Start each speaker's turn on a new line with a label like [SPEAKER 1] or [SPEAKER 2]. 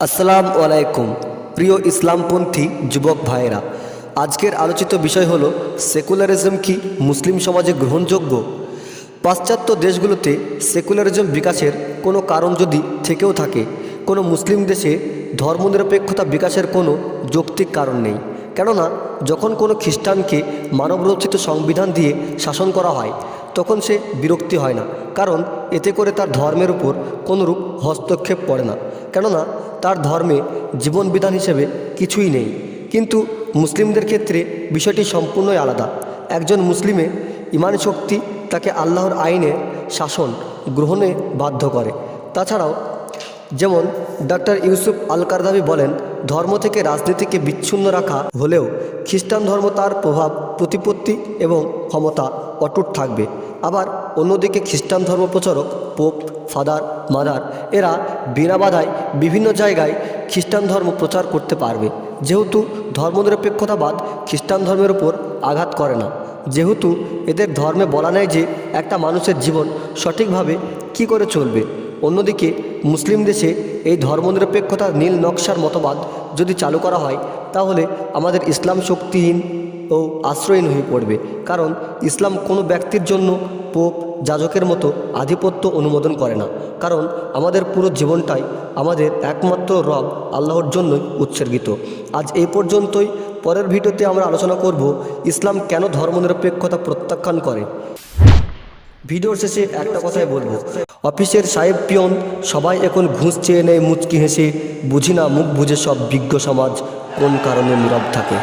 [SPEAKER 1] আসসালামু আলাইকুম প্রিয় ইসলামপন্থী যুবক ভাইয়েরা, আজকের আলোচিত বিষয় হলো সেকুলারিজম কি মুসলিম সমাজে গ্রহণযোগ্য। পাশ্চাত্য দেশগুলোতে সেকুলারিজম বিকাশের কোনো কারণ যদি থেকেও থাকে, কোনো মুসলিম দেশে ধর্মনিরপেক্ষতা বিকাশের কোনো যৌক্তিক কারণ নেই। কেননা যখন কোনো খ্রিস্টানকে মানবরচিত সংবিধান দিয়ে শাসন করা হয় তখন সে বিরক্তি হয় না, কারণ এতে করে তার ধর্মের উপর কোনোরূপ হস্তক্ষেপ পড়ে না, কেননা তার ধর্মে জীবনবিধান হিসেবে কিছুই নেই। কিন্তু মুসলিমদের ক্ষেত্রে বিষয়টি সম্পূর্ণই আলাদা। একজন মুসলিমে ইমান শক্তি তাকে আল্লাহর আইনের শাসন গ্রহণে বাধ্য করে। তাছাড়াও যেমন ডক্টর ইউসুফ আল কারদাভি বলেন, ধর্ম থেকে রাজনীতিকে বিচ্ছিন্ন রাখা হলেও খ্রিস্টান ধর্ম তার প্রভাব, প্রতিপত্তি এবং ক্ষমতা অটুট থাকবে। আবার অন্যদিকে খ্রিস্টান ধর্ম প্রচারক পোপ, ফাদার, মাদার এরা বিনা বাধায় বিভিন্ন জায়গায় খ্রিস্টান ধর্ম প্রচার করতে পারবে, যেহেতু ধর্মনিরপেক্ষতাবাদ খ্রিস্টান ধর্মের উপর আঘাত করে না। যেহেতু এদের ধর্মে বলা নেই যে একটা মানুষের জীবন সঠিকভাবে কি করে চলবে। অন্যদিকে মুসলিম দেশে এই ধর্মনিরপেক্ষতার নীল নকশার মতবাদ যদি চালু করা হয় তাহলে আমাদের ইসলাম শক্তিহীন ও আশ্রয়হীন হয়ে পড়বে, কারণ ইসলাম কোনো ব্যক্তির জন্য পোপ, যাজকের মতো আধিপত্য অনুমোদন করে না। কারণ আমাদের পুরো জীবনটাই আমাদের একমাত্র রব আল্লাহর জন্যই উৎসর্গিত। আজ এই পর্যন্তই। পরের ভিডিওতে আমরা আলোচনা করব ইসলাম কেন ধর্মনিরপেক্ষতা প্রত্যাখ্যান করে। ভিডিওর শেষে একটা কথাই বলবো, অফিসের সাহেব পিয়ন সবাই এখন ঘুষ চেয়ে নেয় মুচকি হেসে, বুঝি না মুখ বুঝে সব বিজ্ঞ সমাজ কোন কারণে নীরব থাকে।